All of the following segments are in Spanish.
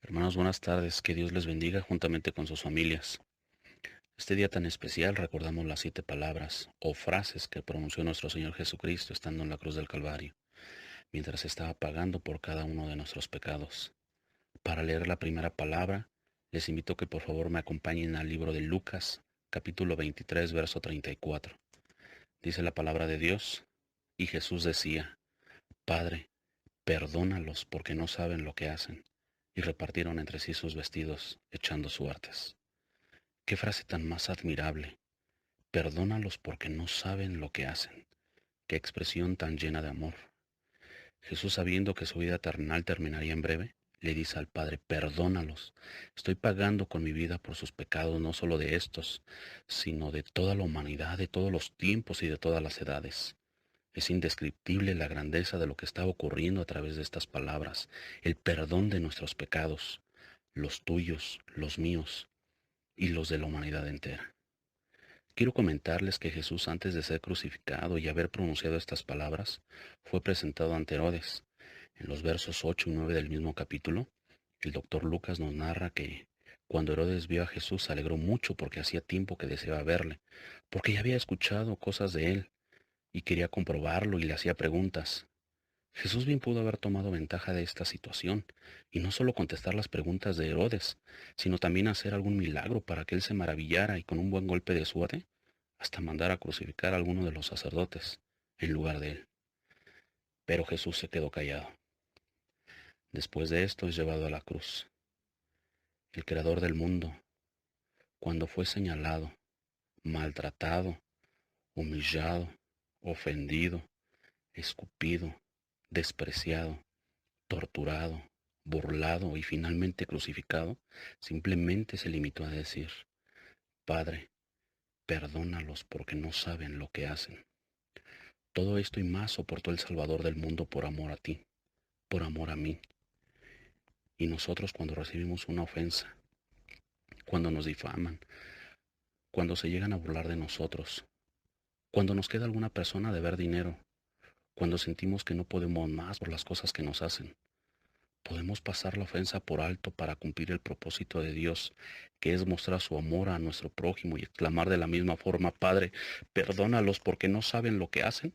Hermanos, buenas tardes. Que Dios les bendiga juntamente con sus familias. Este día tan especial recordamos las 7 palabras o frases que pronunció nuestro Señor Jesucristo estando en la cruz del Calvario, mientras estaba pagando por cada uno de nuestros pecados. Para leer la primera palabra, les invito que por favor me acompañen al libro de Lucas, capítulo 23, verso 34. Dice la palabra de Dios, y Jesús decía, Padre, perdónalos porque no saben lo que hacen. Y repartieron entre sí sus vestidos, echando suertes. Qué frase tan más admirable. Perdónalos porque no saben lo que hacen. Qué expresión tan llena de amor. Jesús, sabiendo que su vida terrenal terminaría en breve, le dice al Padre, perdónalos. Estoy pagando con mi vida por sus pecados, no solo de estos, sino de toda la humanidad, de todos los tiempos y de todas las edades. Es indescriptible la grandeza de lo que está ocurriendo a través de estas palabras, el perdón de nuestros pecados, los tuyos, los míos y los de la humanidad entera. Quiero comentarles que Jesús, antes de ser crucificado y haber pronunciado estas palabras, fue presentado ante Herodes. En los versos 8 y 9 del mismo capítulo, el doctor Lucas nos narra que cuando Herodes vio a Jesús se alegró mucho porque hacía tiempo que deseaba verle, porque ya había escuchado cosas de él y quería comprobarlo y le hacía preguntas. Jesús bien pudo haber tomado ventaja de esta situación y no solo contestar las preguntas de Herodes, sino también hacer algún milagro para que él se maravillara y con un buen golpe de suerte hasta mandar a crucificar a alguno de los sacerdotes en lugar de él. Pero Jesús se quedó callado. Después de esto es llevado a la cruz. El creador del mundo, cuando fue señalado, maltratado, humillado, ofendido, escupido, despreciado, torturado, burlado y finalmente crucificado, simplemente se limitó a decir, Padre, perdónalos porque no saben lo que hacen. Todo esto y más soportó el Salvador del mundo por amor a ti, por amor a mí. Y nosotros cuando recibimos una ofensa, cuando nos difaman, cuando se llegan a burlar de nosotros, cuando nos queda alguna persona a deber dinero, cuando sentimos que no podemos más por las cosas que nos hacen, podemos pasar la ofensa por alto para cumplir el propósito de Dios, que es mostrar su amor a nuestro prójimo y exclamar de la misma forma, Padre, perdónalos porque no saben lo que hacen,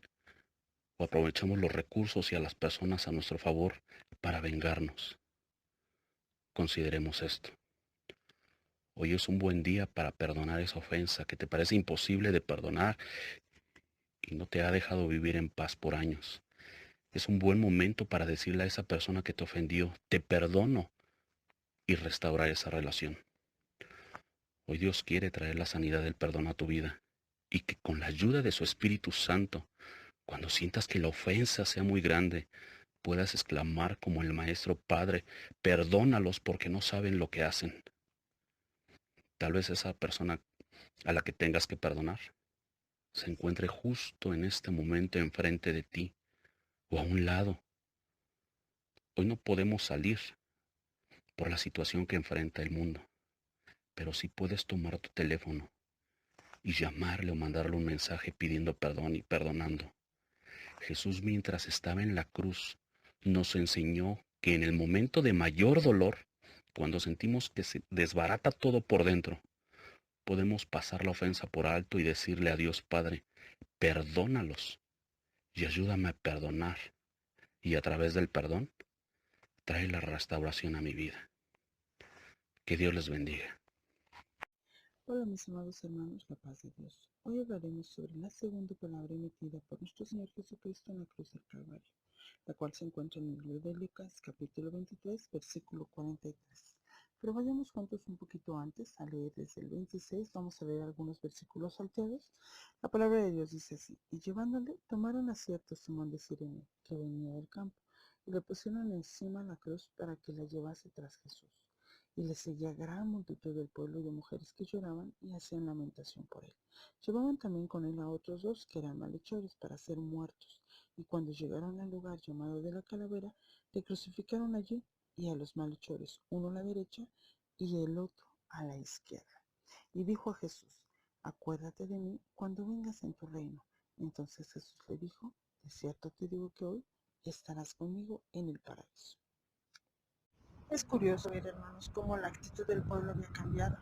o aprovechamos los recursos y a las personas a nuestro favor para vengarnos. Consideremos esto. Hoy es un buen día para perdonar esa ofensa que te parece imposible de perdonar y no te ha dejado vivir en paz por años. Es un buen momento para decirle a esa persona que te ofendió, te perdono y restaurar esa relación. Hoy Dios quiere traer la sanidad del perdón a tu vida y que con la ayuda de su Espíritu Santo, cuando sientas que la ofensa sea muy grande, puedas exclamar como el Maestro Padre, perdónalos porque no saben lo que hacen. Tal vez esa persona a la que tengas que perdonar se encuentre justo en este momento enfrente de ti o a un lado. Hoy no podemos salir por la situación que enfrenta el mundo, pero sí puedes tomar tu teléfono y llamarle o mandarle un mensaje pidiendo perdón y perdonando. Jesús, mientras estaba en la cruz, nos enseñó que en el momento de mayor dolor, cuando sentimos que se desbarata todo por dentro, podemos pasar la ofensa por alto y decirle a Dios Padre, perdónalos y ayúdame a perdonar. Y a través del perdón, trae la restauración a mi vida. Que Dios les bendiga. Hola mis amados hermanos, la paz de Dios. Hoy hablaremos sobre la segunda palabra emitida por nuestro Señor Jesucristo en la cruz del Calvario, la cual se encuentra en el libro de Lucas, capítulo 23, versículo 43. Pero vayamos juntos un poquito antes, a leer desde el 26, vamos a leer algunos versículos salteados. La palabra de Dios dice así, y llevándole, tomaron a cierto Simón de Sirene, que venía del campo, y le pusieron encima la cruz para que la llevase tras Jesús. Y le seguía gran multitud del pueblo y de mujeres que lloraban y hacían lamentación por él. Llevaban también con él a otros dos que eran malhechores para ser muertos, y cuando llegaron al lugar llamado de la calavera, le crucificaron allí y a los malhechores, uno a la derecha y el otro a la izquierda. Y dijo a Jesús, acuérdate de mí cuando vengas en tu reino. Entonces Jesús le dijo, de cierto te digo que hoy estarás conmigo en el paraíso. Es curioso ver, hermanos, cómo la actitud del pueblo había cambiado.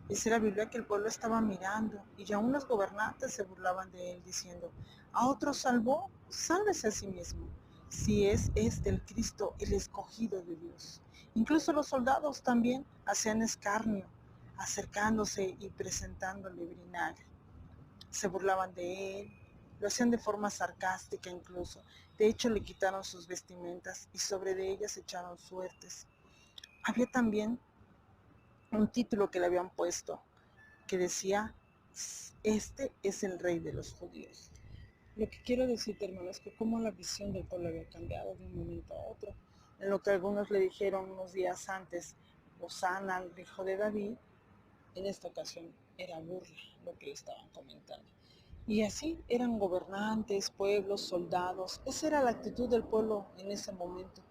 Dice la Biblia que el pueblo estaba mirando y aún los gobernantes se burlaban de él diciendo, a otro salvó, sálvese a sí mismo, si es este el Cristo, el escogido de Dios. Incluso los soldados también hacían escarnio, acercándose y presentándole vinagre. Se burlaban de él, lo hacían de forma sarcástica incluso. De hecho, le quitaron sus vestimentas y sobre de ellas echaron suertes. Había también un título que le habían puesto que decía, este es el rey de los judíos. Lo que quiero decirte, hermano, es que como la visión del pueblo había cambiado de un momento a otro. En lo que algunos le dijeron unos días antes, Hosana al hijo de David, en esta ocasión era burla lo que le estaban comentando. Y así eran gobernantes, pueblos, soldados. Esa era la actitud del pueblo en ese momento.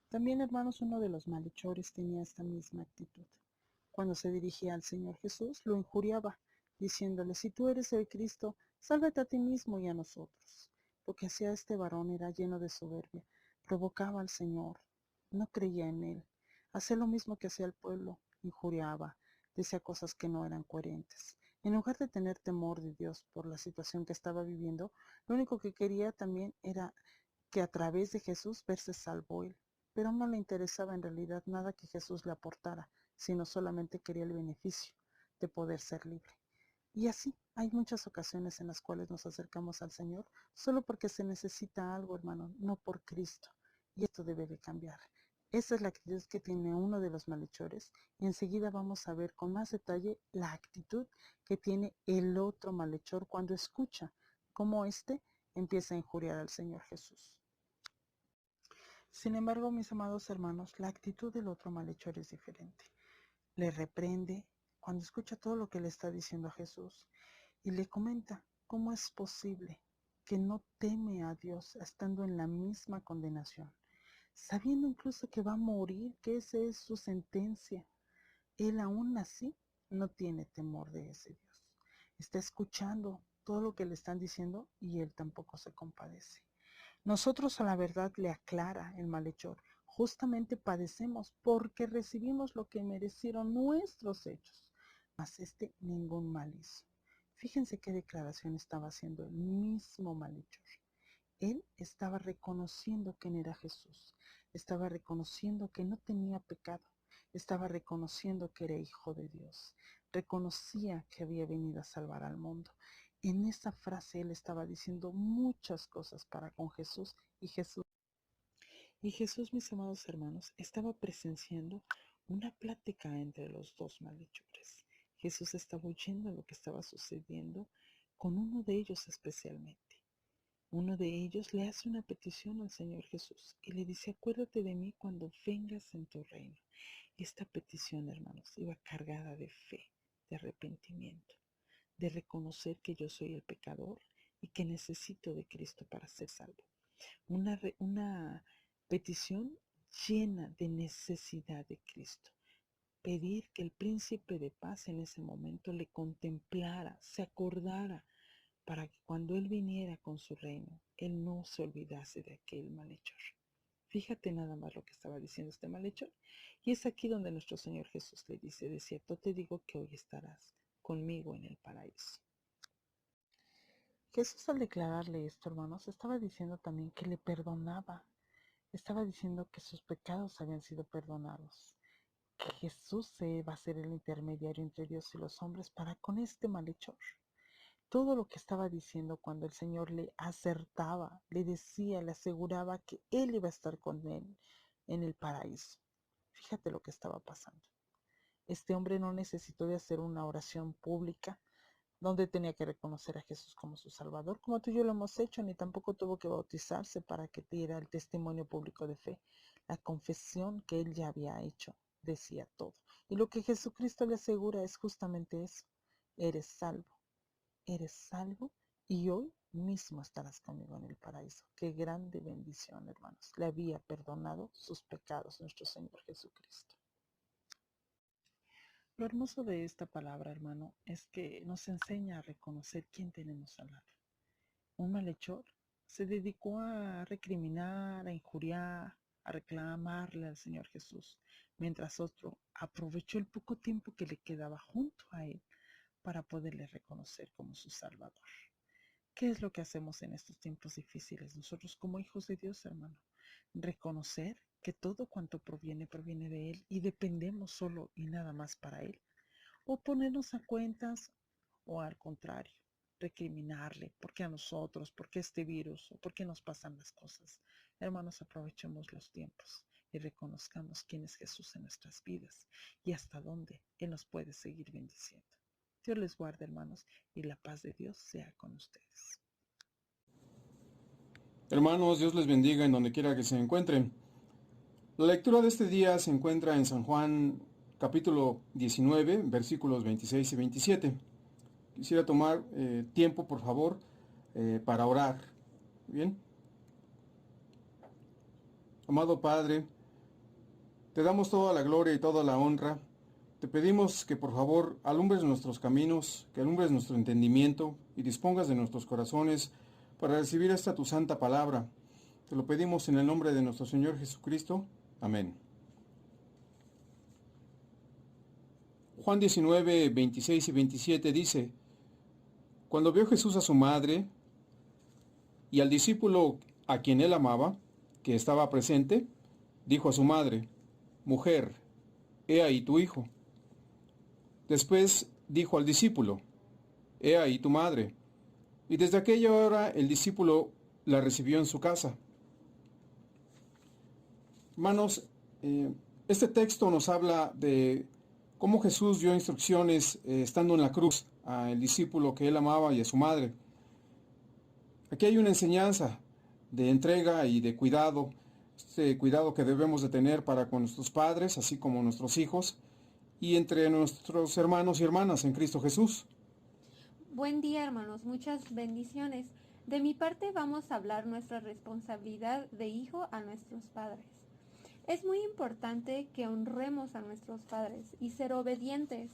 También, hermanos, uno de los malhechores tenía esta misma actitud. Cuando se dirigía al Señor Jesús, lo injuriaba, diciéndole, si tú eres el Cristo, sálvate a ti mismo y a nosotros. Lo que hacía este varón era lleno de soberbia, provocaba al Señor, no creía en él. Hacía lo mismo que hacía el pueblo, injuriaba, decía cosas que no eran coherentes. En lugar de tener temor de Dios por la situación que estaba viviendo, lo único que quería también era que a través de Jesús verse salvo él. Pero no le interesaba en realidad nada que Jesús le aportara, sino solamente quería el beneficio de poder ser libre. Y así hay muchas ocasiones en las cuales nos acercamos al Señor solo porque se necesita algo, hermano, no por Cristo. Y esto debe de cambiar. Esa es la actitud que tiene uno de los malhechores y enseguida vamos a ver con más detalle la actitud que tiene el otro malhechor cuando escucha cómo éste empieza a injuriar al Señor Jesús. Sin embargo, mis amados hermanos, la actitud del otro malhechor es diferente. Le reprende cuando escucha todo lo que le está diciendo a Jesús y le comenta cómo es posible que no teme a Dios estando en la misma condenación, sabiendo incluso que va a morir, que esa es su sentencia. Él aún así no tiene temor de ese Dios. Está escuchando todo lo que le están diciendo y él tampoco se compadece. Nosotros a la verdad le aclara el malhechor. Justamente padecemos porque recibimos lo que merecieron nuestros hechos, mas este ningún mal hizo. Fíjense qué declaración estaba haciendo el mismo malhechor. Él estaba reconociendo quién era Jesús, estaba reconociendo que no tenía pecado, estaba reconociendo que era hijo de Dios, reconocía que había venido a salvar al mundo. En esa frase él estaba diciendo muchas cosas para con Jesús y Jesús, mis amados hermanos, estaba presenciando una plática entre los dos malhechores. Jesús estaba oyendo lo que estaba sucediendo con uno de ellos especialmente. Uno de ellos le hace una petición al Señor Jesús y le dice, acuérdate de mí cuando vengas en tu reino. Esta petición, hermanos, iba cargada de fe, de arrepentimiento, de reconocer que yo soy el pecador y que necesito de Cristo para ser salvo. Una petición llena de necesidad de Cristo. Pedir que el príncipe de paz en ese momento le contemplara, se acordara, para que cuando él viniera con su reino, él no se olvidase de aquel malhechor. Fíjate nada más lo que estaba diciendo este malhechor. Y es aquí donde nuestro Señor Jesús le dice, de cierto te digo que hoy estarás conmigo en el paraíso. Jesús al declararle esto, hermanos, estaba diciendo también que le perdonaba. Estaba diciendo que sus pecados habían sido perdonados. Que Jesús va a ser el intermediario entre Dios y los hombres para con este malhechor. Todo lo que estaba diciendo cuando el Señor le acertaba, le decía, le aseguraba que Él iba a estar con él en el paraíso. Fíjate lo que estaba pasando. Este hombre no necesitó de hacer una oración pública donde tenía que reconocer a Jesús como su Salvador, como tú y yo lo hemos hecho, ni tampoco tuvo que bautizarse para que diera el testimonio público de fe. La confesión que él ya había hecho decía todo. Y lo que Jesucristo le asegura es justamente eso. Eres salvo y hoy mismo estarás conmigo en el paraíso. Qué grande bendición, hermanos. Le había perdonado sus pecados nuestro Señor Jesucristo. Lo hermoso de esta palabra, hermano, es que nos enseña a reconocer quién tenemos al lado. Un malhechor se dedicó a recriminar, a injuriar, a reclamarle al Señor Jesús, mientras otro aprovechó el poco tiempo que le quedaba junto a él para poderle reconocer como su Salvador. ¿Qué es lo que hacemos en estos tiempos difíciles nosotros como hijos de Dios, hermano? Reconocer que todo cuanto proviene de Él y dependemos solo y nada más para Él. O ponernos a cuentas o al contrario, recriminarle, ¿por qué a nosotros? ¿Por qué este virus? ¿O por qué nos pasan las cosas? Hermanos, aprovechemos los tiempos y reconozcamos quién es Jesús en nuestras vidas y hasta dónde Él nos puede seguir bendiciendo. Dios les guarde, hermanos, y la paz de Dios sea con ustedes. Hermanos, Dios les bendiga en donde quiera que se encuentren. La lectura de este día se encuentra en San Juan capítulo 19, versículos 26 y 27. Quisiera tomar tiempo, por favor, para orar. ¿Bien? Amado Padre, te damos toda la gloria y toda la honra. Te pedimos que por favor alumbres nuestros caminos, que alumbres nuestro entendimiento y dispongas de nuestros corazones para recibir esta tu santa palabra. Te lo pedimos en el nombre de nuestro Señor Jesucristo. Amén. Juan 19, 26 y 27 dice: Cuando vio Jesús a su madre y al discípulo a quien él amaba, que estaba presente, dijo a su madre: Mujer, he ahí tu hijo. Después dijo al discípulo: He ahí tu madre. Y desde aquella hora el discípulo la recibió en su casa. Hermanos, este texto nos habla de cómo Jesús dio instrucciones estando en la cruz al discípulo que él amaba y a su madre. Aquí hay una enseñanza de entrega y de cuidado, este cuidado que debemos de tener para con nuestros padres, así como nuestros hijos, y entre nuestros hermanos y hermanas en Cristo Jesús. Buen día, hermanos, muchas bendiciones. De mi parte vamos a hablar nuestra responsabilidad de hijo a nuestros padres. Es muy importante que honremos a nuestros padres y ser obedientes.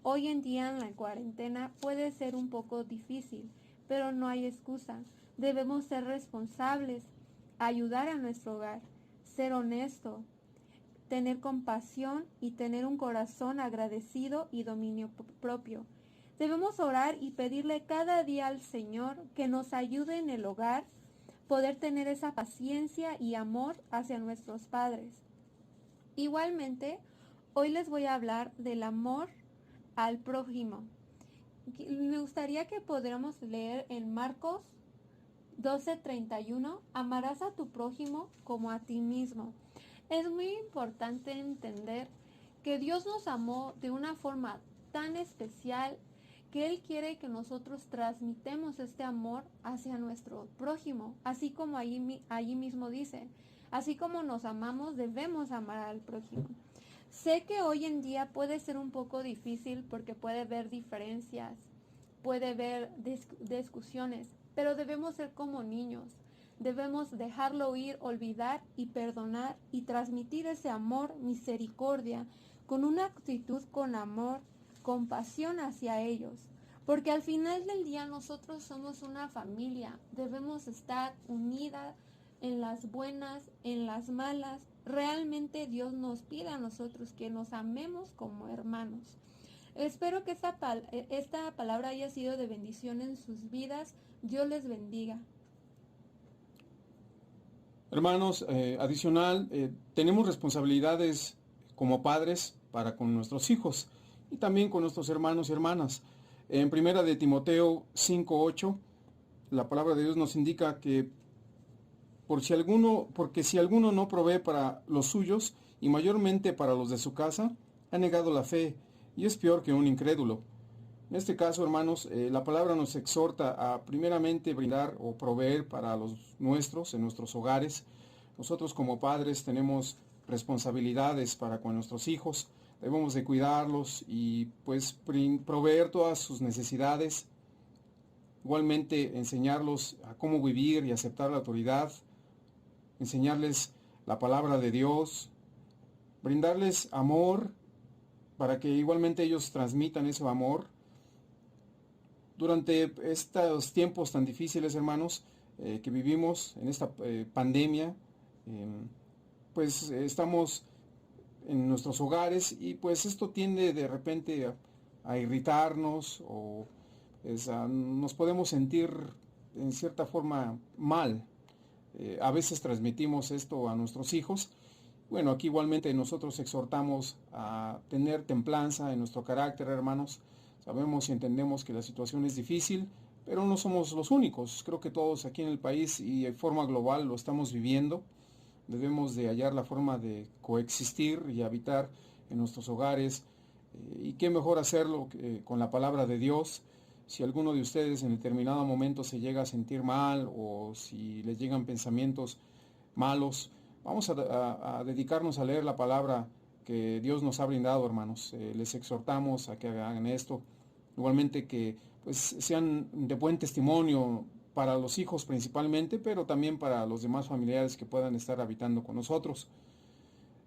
Hoy en día en la cuarentena puede ser un poco difícil, pero no hay excusa. Debemos ser responsables, ayudar a nuestro hogar, ser honesto, tener compasión y tener un corazón agradecido y dominio propio. Debemos orar y pedirle cada día al Señor que nos ayude en el hogar, poder tener esa paciencia y amor hacia nuestros padres. Igualmente, hoy les voy a hablar del amor al prójimo. Me gustaría que pudiéramos leer en Marcos 12:31, amarás a tu prójimo como a ti mismo. Es muy importante entender que Dios nos amó de una forma tan especial que Él quiere que nosotros transmitamos este amor hacia nuestro prójimo, así como allí mismo dice, así como nos amamos, debemos amar al prójimo. Sé que hoy en día puede ser un poco difícil porque puede haber diferencias, puede haber discusiones, pero debemos ser como niños. Debemos dejarlo ir, olvidar y perdonar y transmitir ese amor, misericordia, con una actitud con amor, compasión hacia ellos. Porque al final del día nosotros somos una familia. Debemos estar unidas en las buenas, en las malas. Realmente Dios nos pide a nosotros que nos amemos como hermanos. Espero que esta palabra haya sido de bendición en sus vidas. Dios les bendiga. Hermanos, adicional, tenemos responsabilidades como padres para con nuestros hijos y también con nuestros hermanos y hermanas. En primera de Timoteo 5:8, la palabra de Dios nos indica que porque si alguno no provee para los suyos y mayormente para los de su casa, ha negado la fe y es peor que un incrédulo. En este caso, hermanos, la palabra nos exhorta a primeramente brindar o proveer para los nuestros, en nuestros hogares. Nosotros como padres tenemos responsabilidades para con nuestros hijos, debemos de cuidarlos y pues proveer todas sus necesidades. Igualmente enseñarlos a cómo vivir y aceptar la autoridad, enseñarles la palabra de Dios, brindarles amor para que igualmente ellos transmitan ese amor. Durante estos tiempos tan difíciles, hermanos, que vivimos en esta pandemia, pues estamos en nuestros hogares y pues esto tiende de repente a irritarnos o pues, nos podemos sentir en cierta forma mal. A veces transmitimos esto a nuestros hijos. Bueno, aquí igualmente nosotros exhortamos a tener templanza en nuestro carácter, hermanos. Sabemos y entendemos que la situación es difícil, pero no somos los únicos. Creo que todos aquí en el país y de forma global lo estamos viviendo. Debemos de hallar la forma de coexistir y habitar en nuestros hogares. Y qué mejor hacerlo con la palabra de Dios. Si alguno de ustedes en determinado momento se llega a sentir mal o si les llegan pensamientos malos, vamos a dedicarnos a leer la palabra que Dios nos ha brindado, hermanos. Les exhortamos a que hagan esto. Igualmente que pues, sean de buen testimonio para los hijos principalmente, pero también para los demás familiares que puedan estar habitando con nosotros.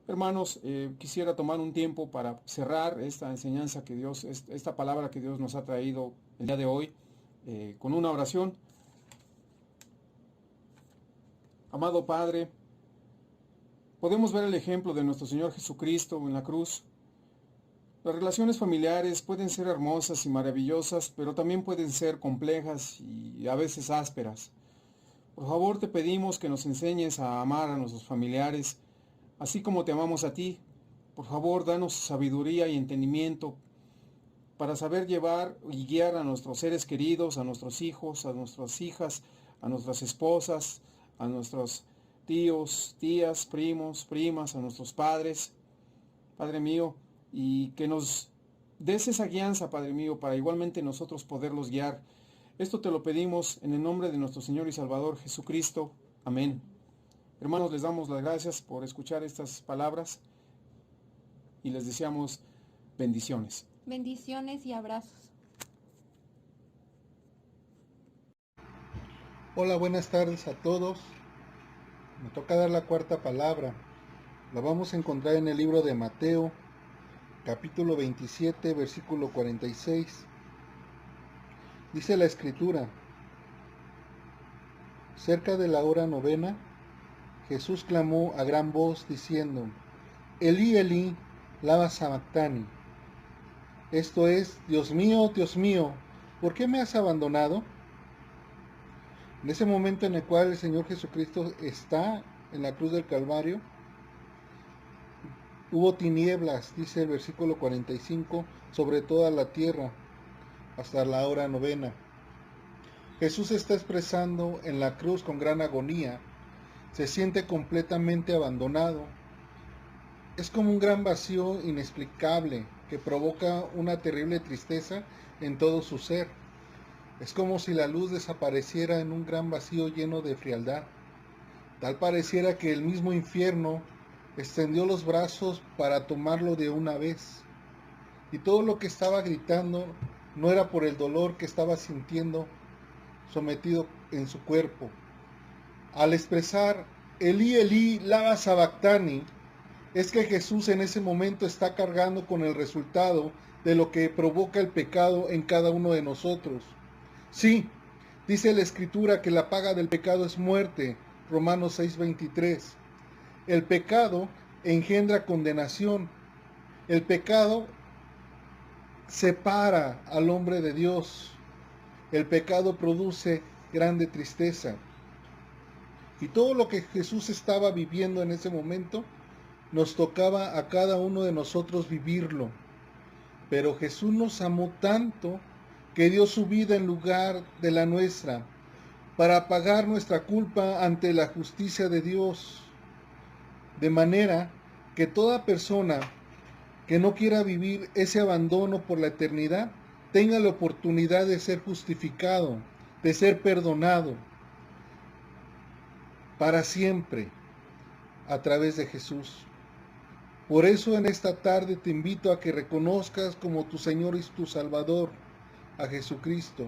Hermanos, quisiera tomar un tiempo para cerrar esta enseñanza que Dios, esta palabra que Dios nos ha traído el día de hoy, con una oración. Amado Padre, podemos ver el ejemplo de nuestro Señor Jesucristo en la cruz. Las relaciones familiares pueden ser hermosas y maravillosas, pero también pueden ser complejas y a veces ásperas. Por favor, te pedimos que nos enseñes a amar a nuestros familiares, así como te amamos a ti. Por favor, danos sabiduría y entendimiento para saber llevar y guiar a nuestros seres queridos, a nuestros hijos, a nuestras hijas, a nuestras esposas, a nuestros tíos, tías, primos, primas, a nuestros padres, Padre mío, y que nos des esa guianza, Padre mío, para igualmente nosotros poderlos guiar. Esto te lo pedimos en el nombre de nuestro Señor y Salvador Jesucristo. Amén. Hermanos, les damos las gracias por escuchar estas palabras y les deseamos bendiciones. Bendiciones y abrazos. Hola, buenas tardes a todos. Me toca dar la cuarta palabra. La vamos a encontrar en el libro de Mateo, capítulo 27, versículo 46. Dice la escritura: cerca de la hora novena, Jesús clamó a gran voz diciendo: Elí, Elí, lama sabactani. Esto es: Dios mío, ¿por qué me has abandonado? En ese momento en el cual el Señor Jesucristo está en la cruz del Calvario, hubo tinieblas, dice el versículo 45, sobre toda la tierra, hasta la hora novena. Jesús está expresando en la cruz con gran agonía, se siente completamente abandonado. Es como un gran vacío inexplicable que provoca una terrible tristeza en todo su ser. Es como si la luz desapareciera en un gran vacío lleno de frialdad. Tal pareciera que el mismo infierno extendió los brazos para tomarlo de una vez. Y todo lo que estaba gritando no era por el dolor que estaba sintiendo sometido en su cuerpo. Al expresar Elí, Elí, lama sabactani, es que Jesús en ese momento está cargando con el resultado de lo que provoca el pecado en cada uno de nosotros. Sí, dice la Escritura que la paga del pecado es muerte, Romanos 6:23. El pecado engendra condenación. El pecado separa al hombre de Dios. El pecado produce grande tristeza. Y todo lo que Jesús estaba viviendo en ese momento, nos tocaba a cada uno de nosotros vivirlo. Pero Jesús nos amó tanto que dio su vida en lugar de la nuestra, para pagar nuestra culpa ante la justicia de Dios. De manera que toda persona que no quiera vivir ese abandono por la eternidad, tenga la oportunidad de ser justificado, de ser perdonado para siempre a través de Jesús. Por eso en esta tarde te invito a que reconozcas como tu Señor y tu Salvador a Jesucristo,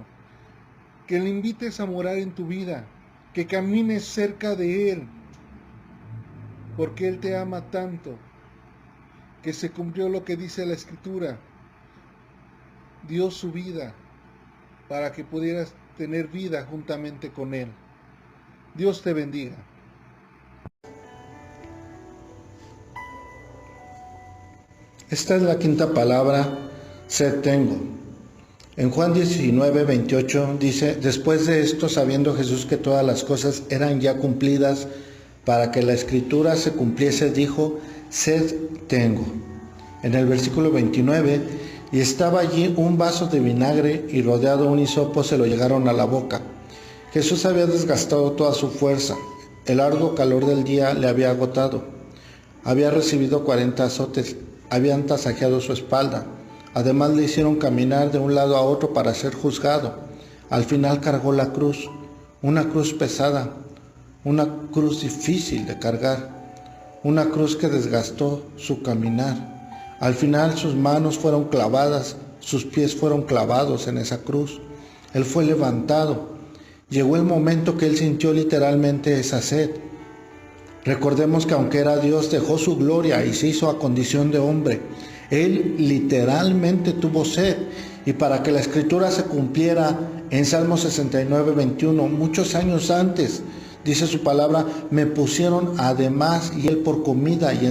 que le invites a morar en tu vida, que camines cerca de Él, porque Él te ama tanto, que se cumplió lo que dice la Escritura, dio su vida para que pudieras tener vida juntamente con Él. Dios te bendiga. Esta es la quinta palabra, sed tengo. En Juan 19, 28 dice, después de esto, sabiendo Jesús que todas las cosas eran ya cumplidas, para que la escritura se cumpliese, dijo, sed tengo. En el versículo 29, y estaba allí un vaso de vinagre y rodeado un hisopo se lo llegaron a la boca. Jesús había desgastado toda su fuerza. El arduo calor del día le había agotado. Había recibido 40 azotes, habían tasajeado su espalda. Además le hicieron caminar de un lado a otro para ser juzgado. Al final cargó la cruz, una cruz pesada, una cruz difícil de cargar, una cruz que desgastó su caminar. Al final sus manos fueron clavadas, sus pies fueron clavados en esa cruz. Él fue levantado. Llegó el momento que él sintió literalmente esa sed. Recordemos que aunque era Dios, dejó su gloria y se hizo a condición de hombre. Él literalmente tuvo sed, y para que la escritura se cumpliera en Salmo 69, 21, muchos años antes, dice su palabra, me pusieron además y él por comida, y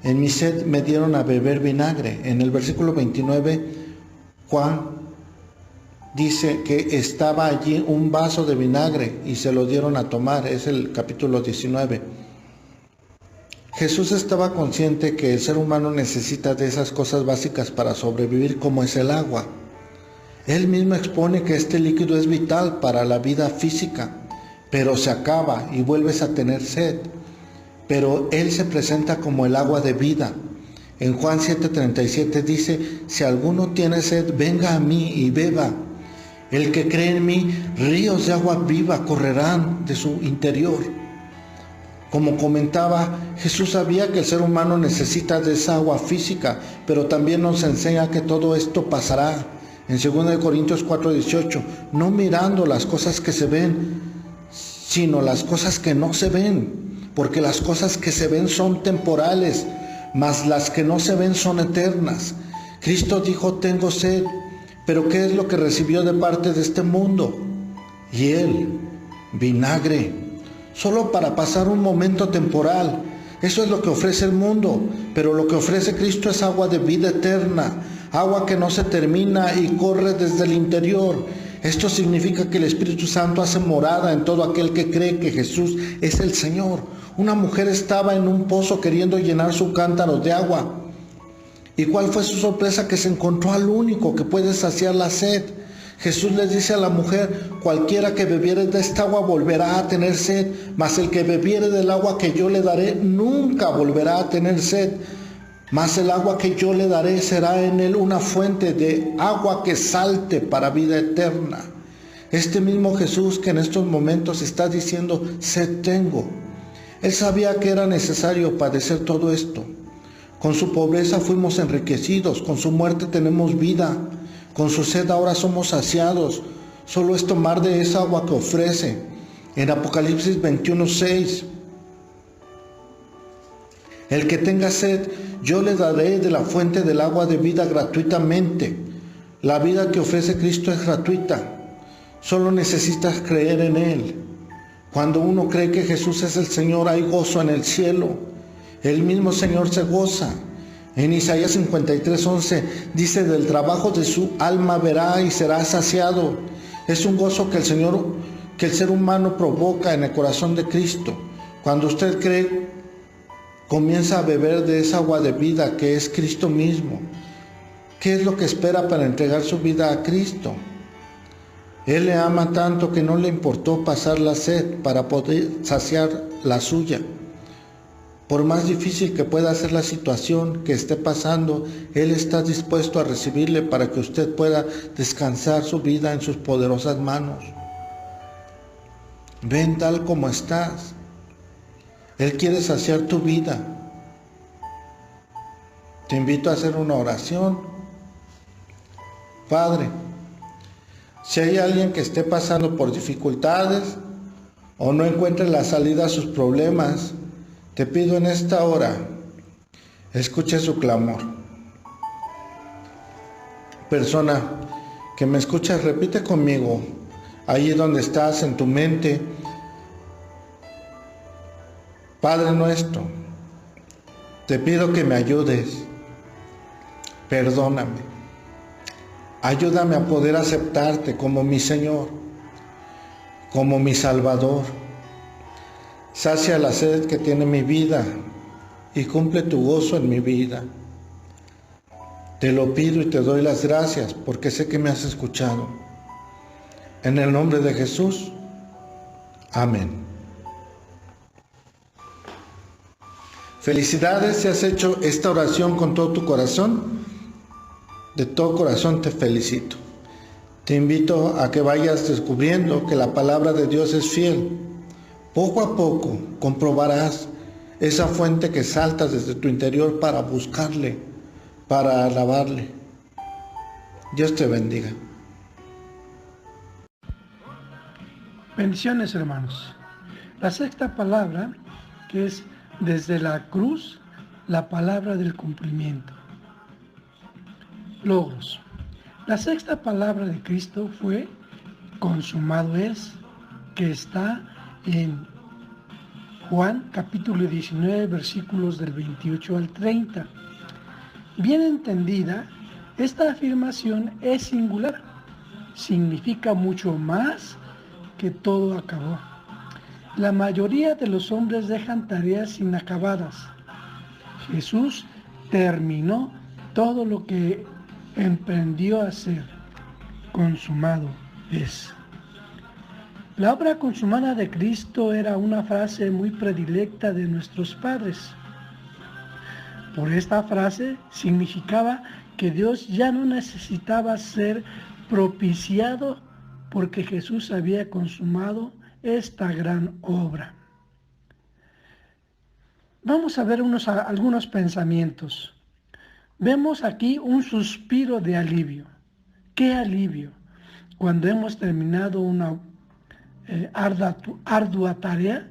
en mi sed me dieron a beber vinagre. En el versículo 29, Juan dice que estaba allí un vaso de vinagre y se lo dieron a tomar, es el capítulo 19. Jesús estaba consciente que el ser humano necesita de esas cosas básicas para sobrevivir, como es el agua. Él mismo expone que este líquido es vital para la vida física, pero se acaba y vuelves a tener sed. Pero Él se presenta como el agua de vida. En Juan 7:37 dice, si alguno tiene sed, venga a mí y beba. El que cree en mí, ríos de agua viva correrán de su interior. Como comentaba, Jesús sabía que el ser humano necesita de esa agua física, pero también nos enseña que todo esto pasará. En 2 Corintios 4:18, no mirando las cosas que se ven, sino las cosas que no se ven, porque las cosas que se ven son temporales, mas las que no se ven son eternas. Cristo dijo, tengo sed, pero ¿qué es lo que recibió de parte de este mundo? Hiel, vinagre, solo para pasar un momento temporal. Eso es lo que ofrece el mundo, pero lo que ofrece Cristo es agua de vida eterna, agua que no se termina y corre desde el interior. Esto significa que el Espíritu Santo hace morada en todo aquel que cree que Jesús es el Señor. Una mujer estaba en un pozo queriendo llenar su cántaro de agua. ¿Y cuál fue su sorpresa? Que se encontró al único que puede saciar la sed. Jesús les dice a la mujer, cualquiera que bebiere de esta agua volverá a tener sed, mas el que bebiere del agua que yo le daré nunca volverá a tener sed. Mas el agua que yo le daré será en él una fuente de agua que salte para vida eterna. Este mismo Jesús que en estos momentos está diciendo, sed tengo. Él sabía que era necesario padecer todo esto. Con su pobreza fuimos enriquecidos, con su muerte tenemos vida, con su sed ahora somos saciados. Solo es tomar de esa agua que ofrece. En Apocalipsis 21:6, el que tenga sed, yo le daré de la fuente del agua de vida gratuitamente. La vida que ofrece Cristo es gratuita. Solo necesitas creer en Él. Cuando uno cree que Jesús es el Señor, hay gozo en el cielo. El mismo Señor se goza. En Isaías 53:11 dice, del trabajo de su alma verá y será saciado. Es un gozo que el ser humano provoca en el corazón de Cristo. Cuando usted cree, comienza a beber de esa agua de vida que es Cristo mismo. ¿Qué es lo que espera para entregar su vida a Cristo? Él le ama tanto que no le importó pasar la sed para poder saciar la suya. Por más difícil que pueda ser la situación que esté pasando, Él está dispuesto a recibirle para que usted pueda descansar su vida en sus poderosas manos. Ven tal como estás. Él quiere saciar tu vida. Te invito a hacer una oración. Padre, si hay alguien que esté pasando por dificultades o no encuentre la salida a sus problemas, te pido en esta hora, escuche su clamor. Persona que me escuchas, repite conmigo, allí donde estás en tu mente, Padre nuestro, te pido que me ayudes, Perdóname. Ayúdame a poder aceptarte como mi Señor, como mi Salvador. Sacia la sed que tiene mi vida y cumple tu gozo en mi vida. Te lo pido y te doy las gracias porque sé que me has escuchado. En el nombre de Jesús. Amén. Felicidades si has hecho esta oración con todo tu corazón. De todo corazón te felicito. Te invito a que vayas descubriendo que la palabra de Dios es fiel. Poco a poco comprobarás esa fuente que salta desde tu interior para buscarle, para alabarle. Dios te bendiga. Bendiciones, hermanos. La sexta palabra, que es desde la cruz, la palabra del cumplimiento. Logos. La sexta palabra de Cristo fue consumado es, que está en Juan capítulo 19, versículos del 28 al 30. Bien entendida, esta afirmación es singular. Significa mucho más que todo acabó. La mayoría de los hombres dejan tareas inacabadas. Jesús terminó todo lo que emprendió a hacer. Consumado es. La obra consumada de Cristo era una frase muy predilecta de nuestros padres. Por esta frase significaba que Dios ya no necesitaba ser propiciado porque Jesús había consumado esta gran obra. Vamos a ver algunos pensamientos. Vemos aquí un suspiro de alivio. ¿Qué alivio? Cuando hemos terminado una ardua tarea,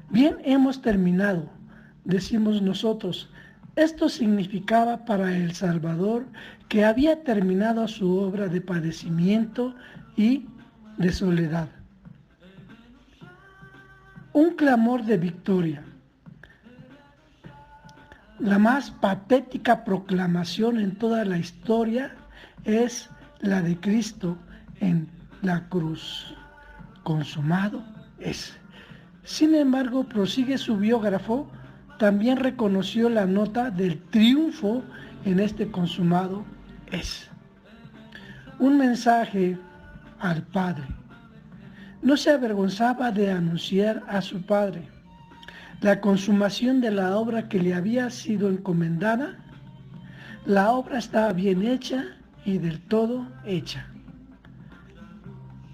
bien hemos terminado, decimos nosotros. Esto significaba para el Salvador que había terminado su obra de padecimiento y de soledad. Un clamor de victoria. La más patética proclamación en toda la historia es la de Cristo en la cruz. Consumado es. Sin embargo, prosigue su biógrafo, también reconoció la nota del triunfo en este consumado es. Un mensaje al Padre. No se avergonzaba de anunciar a su Padre la consumación de la obra que le había sido encomendada. La obra estaba bien hecha y del todo hecha.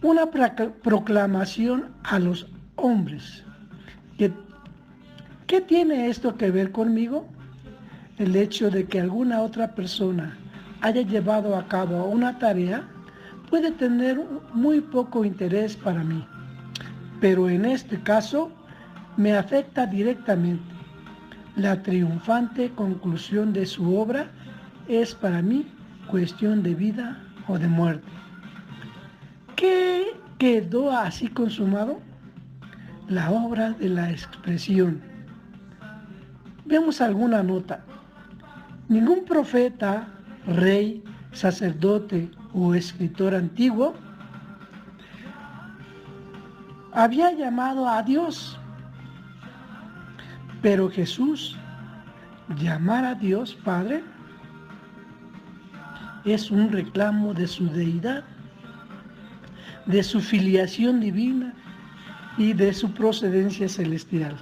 Una proclamación a los hombres. ¿Qué tiene esto que ver conmigo? El hecho de que alguna otra persona haya llevado a cabo una tarea puede tener muy poco interés para mí, pero en este caso me afecta directamente. La triunfante conclusión de su obra es para mí cuestión de vida o de muerte. ¿Qué quedó así consumado? La obra de la expresión. Vemos alguna nota. Ningún profeta, rey, sacerdote o escritor antiguo había llamado a Dios. Pero Jesús, llamar a Dios Padre, es un reclamo de su deidad, de su filiación divina y de su procedencia celestial.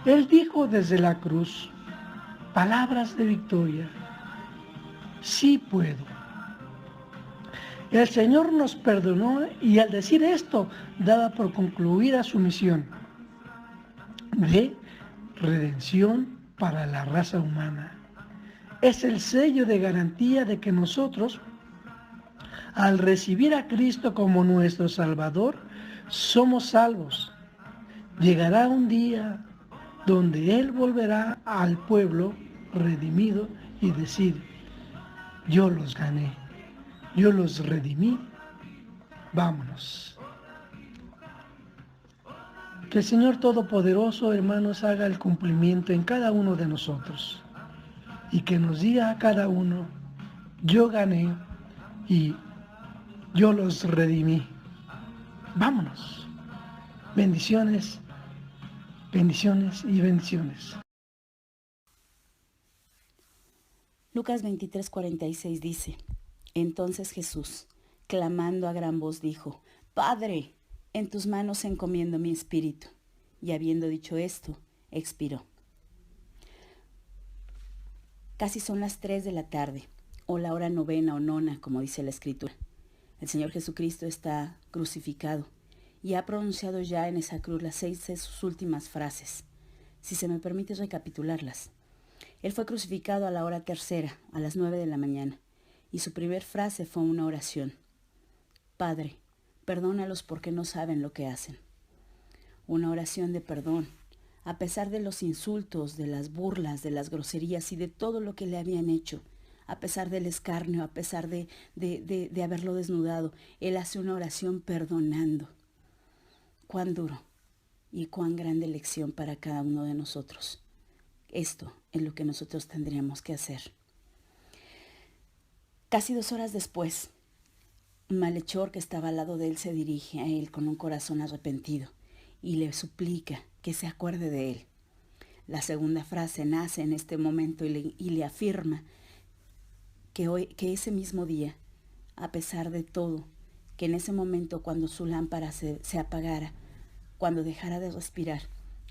Él dijo desde la cruz, palabras de victoria, sí puedo. El Señor nos perdonó y al decir esto, daba por concluida su misión de redención para la raza humana. Es el sello de garantía de que nosotros, al recibir a Cristo como nuestro Salvador, somos salvos. Llegará un día donde Él volverá al pueblo redimido y decir, yo los gané, yo los redimí, vámonos. Que el Señor Todopoderoso, hermanos, haga el cumplimiento en cada uno de nosotros. y que nos diga a cada uno, yo gané y yo los redimí. Vámonos. Bendiciones, bendiciones y bendiciones. Lucas 23:46 dice, entonces Jesús, clamando a gran voz, dijo, Padre, en tus manos encomiendo mi espíritu. Y habiendo dicho esto, expiró. Casi son las 3 de la tarde, o la hora novena o nona, como dice la Escritura. El Señor Jesucristo está crucificado y ha pronunciado ya en esa cruz las 6 de sus últimas frases. Si se me permite recapitularlas. Él fue crucificado a la hora tercera, a las 9 de la mañana, y su primer frase fue una oración. Padre, perdónalos porque no saben lo que hacen. Una oración de perdón, a pesar de los insultos, de las burlas, de las groserías y de todo lo que le habían hecho, a pesar del escarnio, a pesar de haberlo desnudado, Él hace una oración perdonando. Cuán duro y cuán grande lección para cada uno de nosotros. Esto es lo que nosotros tendríamos que hacer. Casi 2 horas después, un malhechor que estaba al lado de él se dirige a él con un corazón arrepentido y le suplica que se acuerde de él. La segunda frase nace en este momento y le afirma que ese mismo día, a pesar de todo, que en ese momento cuando su lámpara se apagara, cuando dejara de respirar,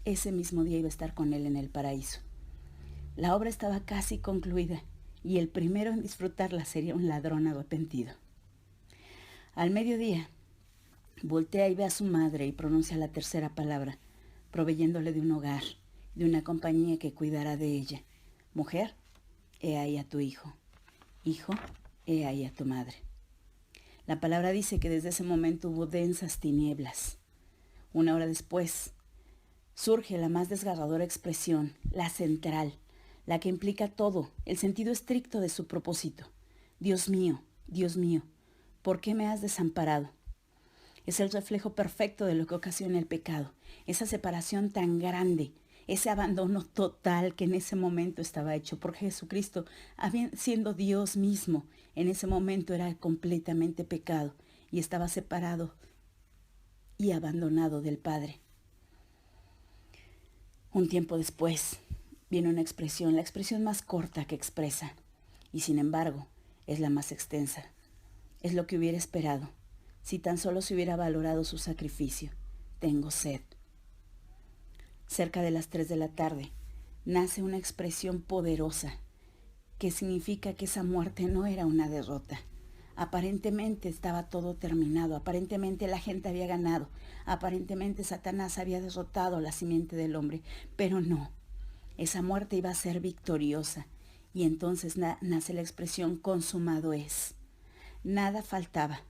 ese mismo día iba a estar con él en el paraíso. La obra estaba casi concluida y el primero en disfrutarla sería un ladrón arrepentido. Al mediodía, voltea y ve a su madre y pronuncia la tercera palabra, proveyéndole de un hogar, de una compañía que cuidara de ella. Mujer, he ahí a tu hijo. Hijo, he ahí a tu madre. La palabra dice que desde ese momento hubo densas tinieblas. Una hora después, surge la más desgarradora expresión, la central, la que implica todo, el sentido estricto de su propósito. Dios mío, ¿por qué me has desamparado? Es el reflejo perfecto de lo que ocasiona el pecado, esa separación tan grande, ese abandono total que en ese momento estaba hecho por Jesucristo, siendo Dios mismo, en ese momento era completamente pecado y estaba separado y abandonado del Padre. Un tiempo después viene una expresión, la expresión más corta que expresa, y sin embargo es la más extensa. Es lo que hubiera esperado, si tan solo se hubiera valorado su sacrificio. Tengo sed. Cerca de las 3 de la tarde, nace una expresión poderosa, que significa que esa muerte no era una derrota. Aparentemente estaba todo terminado, aparentemente la gente había ganado, aparentemente Satanás había derrotado la simiente del hombre, pero no. Esa muerte iba a ser victoriosa, y entonces nace la expresión consumado es. Nada faltaba.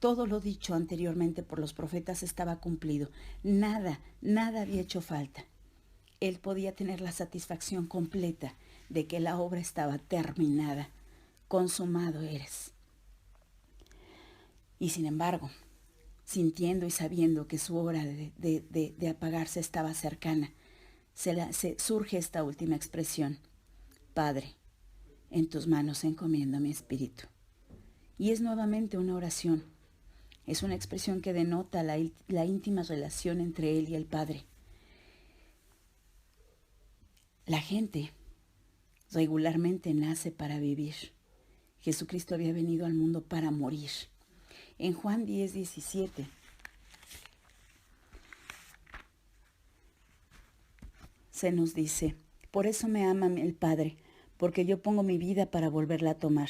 Todo lo dicho anteriormente por los profetas estaba cumplido. Nada había hecho falta. Él podía tener la satisfacción completa de que la obra estaba terminada. Consumado eres. Y sin embargo, sintiendo y sabiendo que su hora de apagarse estaba cercana, surge esta última expresión. Padre, en tus manos encomiendo mi espíritu. Y es nuevamente una oración. Es una expresión que denota la íntima relación entre él y el Padre. La gente regularmente nace para vivir. Jesucristo había venido al mundo para morir. En Juan 10:17 se nos dice, por eso me ama el Padre, porque yo pongo mi vida para volverla a tomar.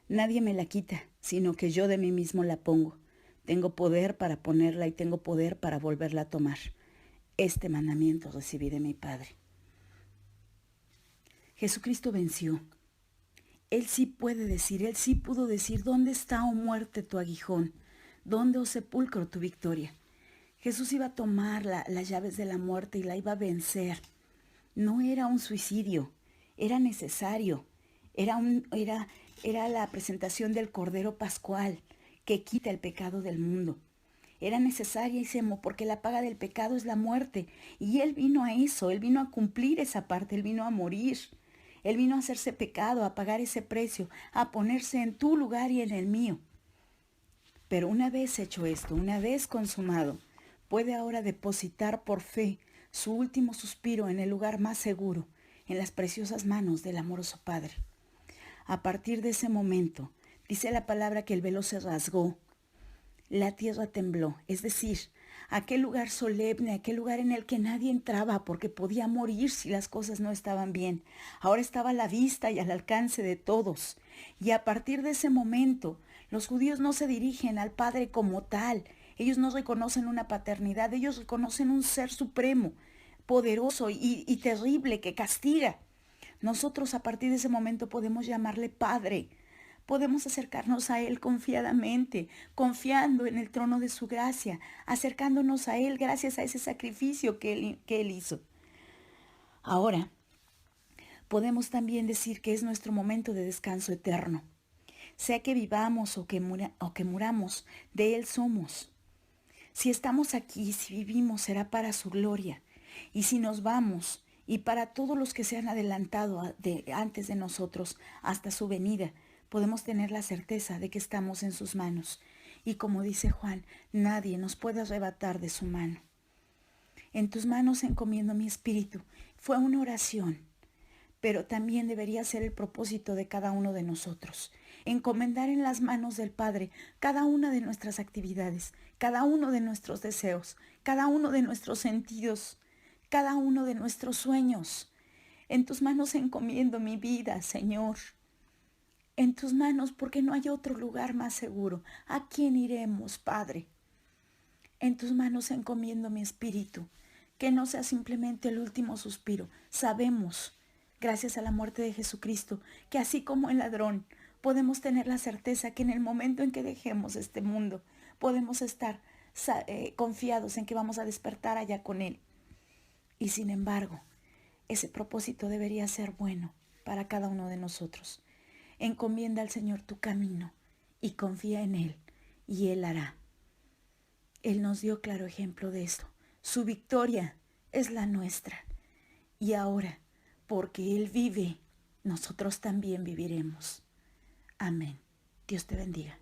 Nadie me la quita, sino que yo de mí mismo la pongo. Tengo poder para ponerla y tengo poder para volverla a tomar. Este mandamiento recibí de mi Padre. Jesucristo venció. Él sí pudo decir, ¿dónde está, oh muerte, tu aguijón? ¿Dónde, oh sepulcro, tu victoria? Jesús iba a tomar las llaves de la muerte y la iba a vencer. No era un suicidio, era necesario. Era la presentación del Cordero Pascual que quita el pecado del mundo. Era necesarísimo porque la paga del pecado es la muerte. Y Él vino a eso, Él vino a cumplir esa parte, Él vino a morir. Él vino a hacerse pecado, a pagar ese precio, a ponerse en tu lugar y en el mío. Pero una vez hecho esto, una vez consumado, puede ahora depositar por fe su último suspiro en el lugar más seguro, en las preciosas manos del amoroso Padre. A partir de ese momento, dice la palabra que el velo se rasgó, la tierra tembló, es decir, aquel lugar solemne, aquel lugar en el que nadie entraba porque podía morir si las cosas no estaban bien. Ahora estaba a la vista y al alcance de todos. Y a partir de ese momento, los judíos no se dirigen al Padre como tal. Ellos no reconocen una paternidad, ellos reconocen un ser supremo, poderoso y terrible que castiga. Nosotros a partir de ese momento podemos llamarle Padre. Podemos acercarnos a Él confiadamente, confiando en el trono de su gracia, acercándonos a Él gracias a ese sacrificio que Él hizo. Ahora, podemos también decir que es nuestro momento de descanso eterno. Sea que vivamos o que muramos, de Él somos. Si estamos aquí, si vivimos, será para su gloria. Y si nos vamos, y para todos los que se han adelantado antes de nosotros hasta su venida, podemos tener la certeza de que estamos en sus manos. Y como dice Juan, nadie nos puede arrebatar de su mano. En tus manos encomiendo mi espíritu. Fue una oración, pero también debería ser el propósito de cada uno de nosotros. Encomendar en las manos del Padre cada una de nuestras actividades, cada uno de nuestros deseos, cada uno de nuestros sentidos, cada uno de nuestros sueños. En tus manos encomiendo mi vida, Señor. En tus manos, porque no hay otro lugar más seguro. ¿A quién iremos, Padre? En tus manos encomiendo mi espíritu, que no sea simplemente el último suspiro. Sabemos, gracias a la muerte de Jesucristo, que así como el ladrón, podemos tener la certeza que en el momento en que dejemos este mundo, podemos estar confiados en que vamos a despertar allá con Él. Y sin embargo, ese propósito debería ser bueno para cada uno de nosotros. Encomienda al Señor tu camino y confía en Él, y Él hará. Él nos dio claro ejemplo de esto. Su victoria es la nuestra. Y ahora, porque Él vive, nosotros también viviremos. Amén. Dios te bendiga.